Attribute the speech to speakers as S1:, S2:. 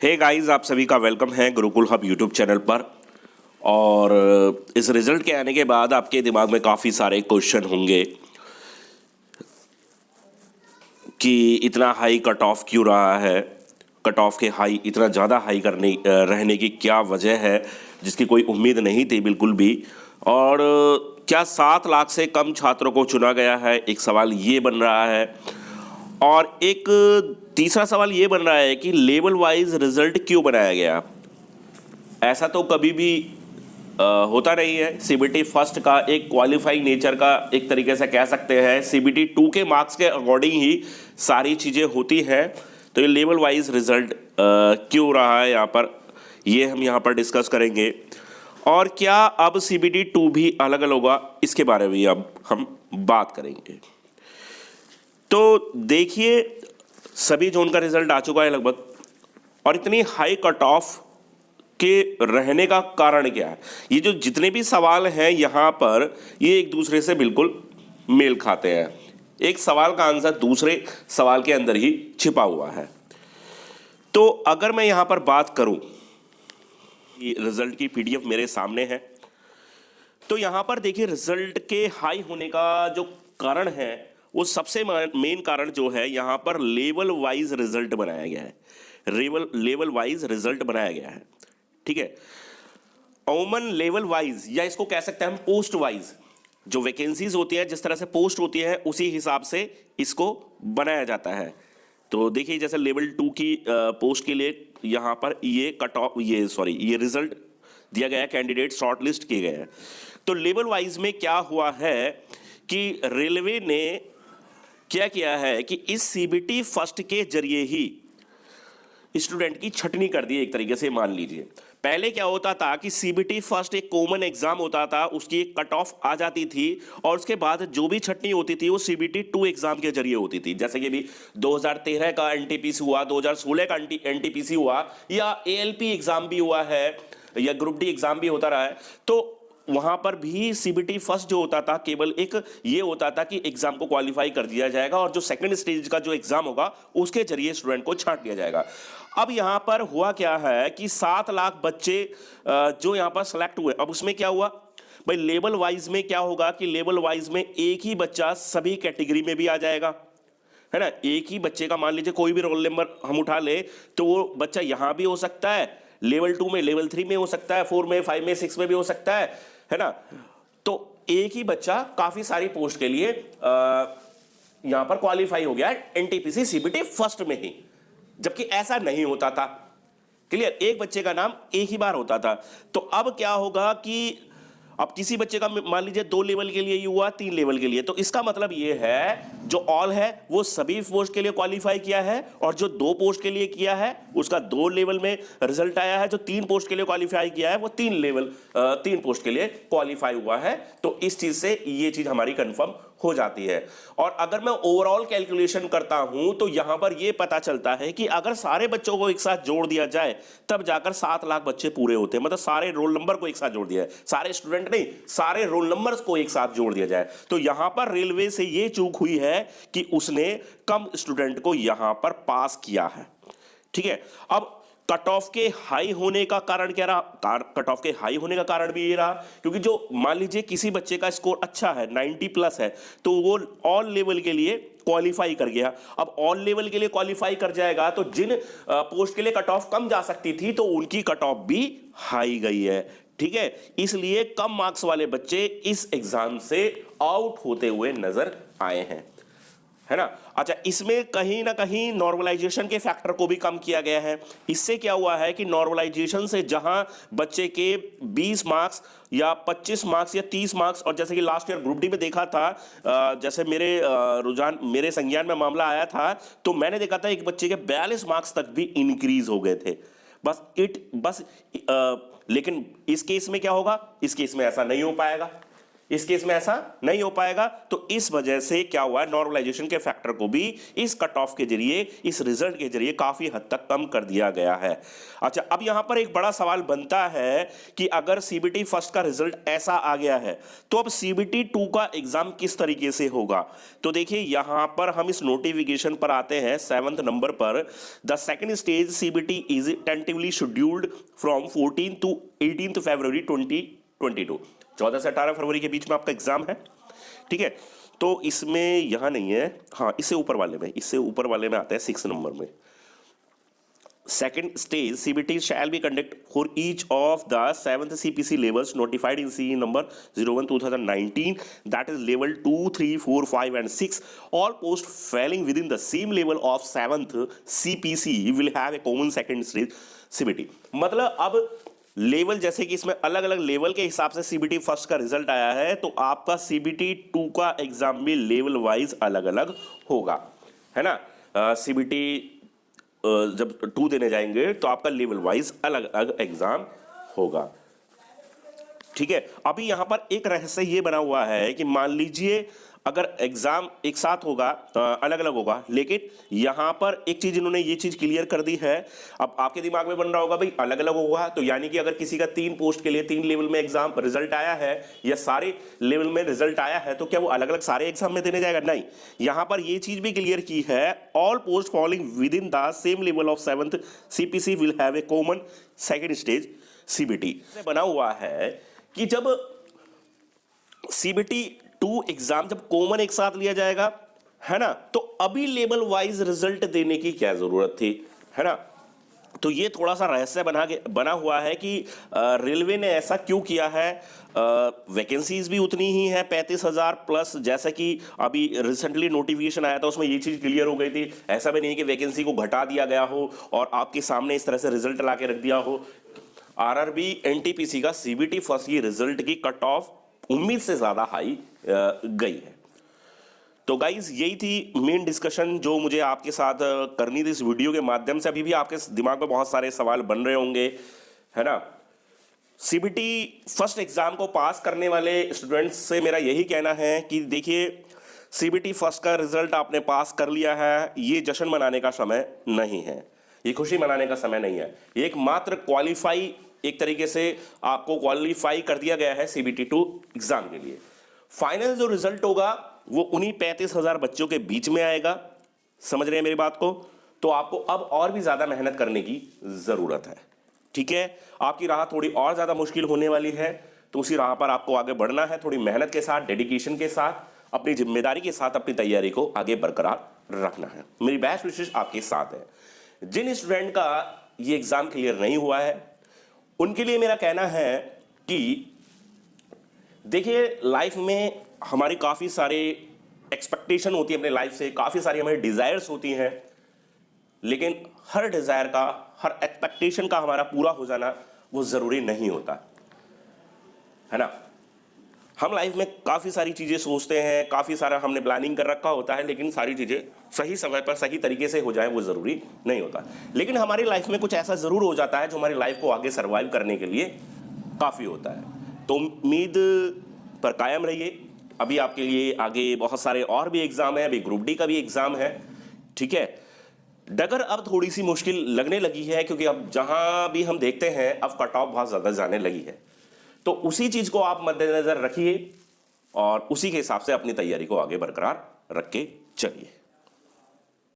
S1: Hey guys, आप सभी का वेलकम है गुरुकुल हब यूट्यूब चैनल पर। और इस रिजल्ट के आने के बाद आपके दिमाग में काफ़ी सारे क्वेश्चन होंगे कि इतना हाई कट ऑफ क्यों रहा है, कट ऑफ के हाई इतना ज़्यादा हाई करने रहने की क्या वजह है जिसकी कोई उम्मीद नहीं थी बिल्कुल भी। और क्या 7 लाख से कम छात्रों को चुना गया है, एक सवाल ये बन रहा है। और एक तीसरा सवाल ये बन रहा है कि लेवल वाइज रिजल्ट क्यों बनाया गया। ऐसा तो कभी भी होता नहीं है। सीबीटी फर्स्ट का एक क्वालिफाइंग नेचर का एक तरीके से कह सकते हैं, सीबीटी 2 के मार्क्स के अकॉर्डिंग ही सारी चीज़ें होती हैं। तो ये लेवल वाइज रिजल्ट क्यों रहा है यहाँ पर, ये हम यहाँ पर डिस्कस करेंगे। और क्या अब सीबीटी 2 भी अलग अलग होगा, इसके बारे में अब हम बात करेंगे। तो देखिए, सभी जोन का रिजल्ट आ चुका है लगभग, और इतनी हाई कट ऑफ के रहने का कारण क्या है। ये जो जितने भी सवाल हैं यहाँ पर, ये एक दूसरे से बिल्कुल मेल खाते हैं। एक सवाल का आंसर दूसरे सवाल के अंदर ही छिपा हुआ है। तो अगर मैं यहाँ पर बात करूँ, ये रिजल्ट की पीडीएफ मेरे सामने है। तो यहाँ पर देखिए, रिजल्ट के हाई होने का जो कारण है, वो सबसे मेन कारण जो है यहाँ पर लेवल वाइज रिजल्ट बनाया गया है। लेवल वाइज रिजल्ट बनाया गया है, ठीक है। कॉमन लेवल वाइज, या इसको कह सकते हैं हम पोस्ट वाइज, जो वैकेंसीज होती है, जिस तरह से पोस्ट होती है उसी हिसाब से इसको बनाया जाता है। तो देखिए, जैसे लेवल 2 की पोस्ट के लिए यहाँ पर ये कट ऑफ ये रिजल्ट दिया गया है, कैंडिडेट शॉर्ट लिस्ट किए गए हैं। तो लेवल वाइज में क्या हुआ है कि रेलवे ने क्या किया है कि इस सीबीटी फर्स्ट के जरिए ही स्टूडेंट की छटनी कर दी, एक तरीके से मान लीजिए। पहले क्या होता था कि सीबीटी फर्स्ट एक कॉमन एग्जाम होता था, उसकी एक कट ऑफ आ जाती थी, और उसके बाद जो भी छटनी होती थी वो सीबीटी 2 एग्जाम के जरिए होती थी। जैसे कि भी 2013 का एनटीपीसी हुआ, 2016 का एनटीपीसी हुआ, या एएलपी एग्जाम भी हुआ है, या ग्रुप डी एग्जाम भी होता रहा है। तो वहां पर भी सीबीटी फर्स्ट जो होता था, केवल एक ये होता था कि एग्जाम को क्वालिफाई कर दिया जाएगा, और जो सेकंड स्टेज का जो एग्जाम होगा उसके जरिए स्टूडेंट को छांट दिया जाएगा। अब यहां पर हुआ क्या है कि 7 लाख बच्चे जो यहां पर सेलेक्ट हुए, अब उसमें क्या हुआ भाई, लेवल वाइज में क्या होगा कि लेवल वाइज में एक ही बच्चा सभी कैटेगरी में भी आ जाएगा, है ना। एक ही बच्चे का मान लीजिए कोई भी रोल नंबर हम उठा ले, तो वो बच्चा यहां भी हो सकता है, लेवल 2 में, लेवल 3 में हो सकता है, 4 में, 5 में, 6 में भी हो सकता है ना। तो एक ही बच्चा काफी सारी पोस्ट के लिए यहां पर क्वालिफाई हो गया है एनटीपीसी सीबीटी फर्स्ट में ही, जबकि ऐसा नहीं होता था। क्लियर, एक बच्चे का नाम एक ही बार होता था। तो अब क्या होगा कि अब किसी बच्चे का मान लीजिए 2 लेवल के लिए ही हुआ, 3 लेवल के लिए, तो इसका मतलब ये है जो ऑल है वो सभी पोस्ट के लिए क्वालिफाई किया है, और जो 2 पोस्ट के लिए किया है उसका 2 लेवल में रिजल्ट आया है, जो 3 पोस्ट के लिए क्वालिफाई किया है वो 3 पोस्ट के लिए क्वालिफाई हुआ है। तो इस चीज से ये चीज हमारी कंफर्म हो जाती है। और अगर मैं ओवरऑल कैलकुलेशन करता हूं तो यहां पर यह पता चलता है कि अगर सारे बच्चों को एक साथ जोड़ दिया जाए तब जाकर 7 लाख बच्चे पूरे होते हैं। मतलब सारे रोल नंबर को एक साथ जोड़ दिया है, सारे स्टूडेंट नहीं, सारे रोल नंबर्स को एक साथ जोड़ दिया जाए। तो यहां पर रेलवे से यह चूक हुई है कि उसने कम स्टूडेंट को यहां पर पास किया है, ठीक है। अब कट ऑफ के हाई होने का कारण क्या रहा, कट ऑफ के हाई होने का कारण भी ये रहा क्योंकि जो मान लीजिए किसी बच्चे का स्कोर अच्छा है, 90 प्लस है, तो वो ऑल लेवल के लिए क्वालिफाई कर गया। अब ऑल लेवल के लिए क्वालिफाई कर जाएगा तो जिन पोस्ट के लिए कट ऑफ कम जा सकती थी तो उनकी कट ऑफ भी हाई गई है, ठीक है। इसलिए कम मार्क्स वाले बच्चे इस एग्जाम से आउट होते हुए नजर आए हैं, है ना। अच्छा, इसमें कहीं ना कहीं नॉर्मलाइजेशन के फैक्टर को भी कम किया गया है। इससे क्या हुआ है कि नॉर्मलाइजेशन से जहां बच्चे के 20 मार्क्स या 25 मार्क्स या 30 मार्क्स, और जैसे कि लास्ट ईयर ग्रुप डी में देखा था, जैसे मेरे संज्ञान में मामला आया था, तो मैंने देखा था एक बच्चे के 42 मार्क्स तक भी इंक्रीज हो गए थे। लेकिन इस केस में क्या होगा, इस केस में ऐसा नहीं हो पाएगा, इस केस में ऐसा नहीं हो पाएगा। तो इस वजह से क्या हुआ है, नॉर्मलाइजेशन के फैक्टर को भी इस कट ऑफ के जरिए, इस रिजल्ट के जरिए काफी हद तक कम कर दिया गया है। अच्छा, अब यहां पर एक बड़ा सवाल बनता है कि अगर सीबीटी फर्स्ट का रिजल्ट ऐसा आ गया है तो अब सीबीटी 2 का एग्जाम किस तरीके से होगा। तो देखिए यहां पर हम इस नोटिफिकेशन पर आते हैं 7th नंबर पर। The second stage CBT is tentatively scheduled from 14 to 18 February 2022। 14 से 18 फरवरी के बीच में आपका एग्जाम है, ठीक है। तो इसमें यहां नहीं है, हाँ इससे ऊपर वाले में आता है 6 नंबर में। Second stage CBT shall be conduct for each of the 7th CPC levels notified in CE number 01/2019, that is level 2, 3, 4, 5 and 6. All posts falling within the same level of 7th CPC will have a common second stage CBT। मतलब अब level, जैसे कि इसमें अलग अलग level के हिसाब से सीबीटी फर्स्ट का रिजल्ट आया है, तो आपका सीबीटी 2 का एग्जाम भी लेवल वाइज अलग अलग होगा, है ना। सीबीटी जब 2 देने जाएंगे तो आपका लेवल वाइज अलग अलग एग्जाम होगा, ठीक है। अभी यहां पर एक रहस्य ये बना हुआ है कि मान लीजिए अगर एग्जाम एक साथ होगा, अलग अलग होगा, लेकिन यहां पर एक चीज इन्होंने ये चीज क्लियर कर दी है। अब आपके दिमाग में बन रहा होगा भाई अलग अलग होगा, तो यानी कि अगर किसी का 3 पोस्ट के लिए 3 लेवल में एग्जाम रिजल्ट आया है या सारे लेवल में रिजल्ट आया है, तो क्या वो अलग अलग सारे एग्जाम में देने जाएगा? नहीं, यहां पर ये चीज भी क्लियर की है, all post following with in the same level of 7th CPC will have a common second stage CBT. बना हुआ है कि जब सीबीटी 2 एग्जाम जब कॉमन एक साथ लिया जाएगा, है ना, तो अभी लेवल वाइज रिजल्ट देने की क्या जरूरत थी, है ना। तो ये थोड़ा सा रहस्य बना हुआ है कि रेलवे ने ऐसा क्यों किया है। वैकेंसीज भी उतनी ही है 35,000 प्लस, जैसा कि अभी रिसेंटली नोटिफिकेशन आया था उसमें ये चीज क्लियर हो गई थी। ऐसा भी नहीं कि वैकेंसी को घटा दिया गया हो और आपके सामने इस तरह से रिजल्ट ला के रख दिया हो। आरआरबी एनटीपीसी का सीबीटी फर्स्ट की रिजल्ट की कट ऑफ उम्मीद से ज्यादा हाई गई है। तो गाइज यही थी मेन डिस्कशन जो मुझे आपके साथ करनी थी इस वीडियो के माध्यम से। अभी भी आपके दिमाग में बहुत सारे सवाल बन रहे होंगे, है ना। सीबीटी फर्स्ट एग्जाम को पास करने वाले स्टूडेंट्स से मेरा यही कहना है कि देखिए, सीबीटी फर्स्ट का रिजल्ट आपने पास कर लिया है, ये जश्न मनाने का समय नहीं है, ये खुशी मनाने का समय नहीं है। एक मात्र क्वालिफाई, एक तरीके से आपको क्वालिफाई कर दिया गया है सीबीटी 2 एग्जाम के लिए। फाइनल जो रिजल्ट होगा वो उन्हीं 35,000 बच्चों के बीच में आएगा। समझ रहे हैं मेरी बात को? तो आपको अब और भी ज्यादा मेहनत करने की जरूरत है, ठीक है। आपकी राह थोड़ी और ज्यादा मुश्किल होने वाली है, तो उसी राह पर आपको आगे बढ़ना है, थोड़ी मेहनत के साथ, डेडिकेशन के साथ, अपनी जिम्मेदारी के साथ अपनी तैयारी को आगे बरकरार रखना है। मेरी बेस्ट विशेष आपके साथ है। जिन स्टूडेंट का ये एग्जाम क्लियर नहीं हुआ है उनके लिए मेरा कहना है कि देखिए, लाइफ में हमारी काफ़ी सारे एक्सपेक्टेशन होती है अपने लाइफ से, काफ़ी सारी हमारी डिज़ायर्स होती हैं, लेकिन हर डिज़ायर का, हर एक्सपेक्टेशन का हमारा पूरा हो जाना वो ज़रूरी नहीं होता, है ना। हम लाइफ में काफ़ी सारी चीज़ें सोचते हैं, काफ़ी सारा हमने प्लानिंग कर रखा होता है, लेकिन सारी चीज़ें सही समय पर सही तरीके से हो जाए वो ज़रूरी नहीं होता। लेकिन हमारी लाइफ में कुछ ऐसा ज़रूर हो जाता है जो हमारी लाइफ को आगे सर्वाइव करने के लिए काफ़ी होता है। तो उम्मीद पर कायम रहिए। अभी आपके लिए आगे बहुत सारे और भी एग्ज़ाम है, अभी ग्रुप डी का भी एग्ज़ाम है, ठीक है। डगर अब थोड़ी सी मुश्किल लगने लगी है, क्योंकि अब जहां भी हम देखते हैं अब कट ऑफ बहुत ज़्यादा जाने लगी है। तो उसी चीज़ को आप मद्देनज़र रखिए और उसी के हिसाब से अपनी तैयारी को आगे बरकरार रख के चलिए।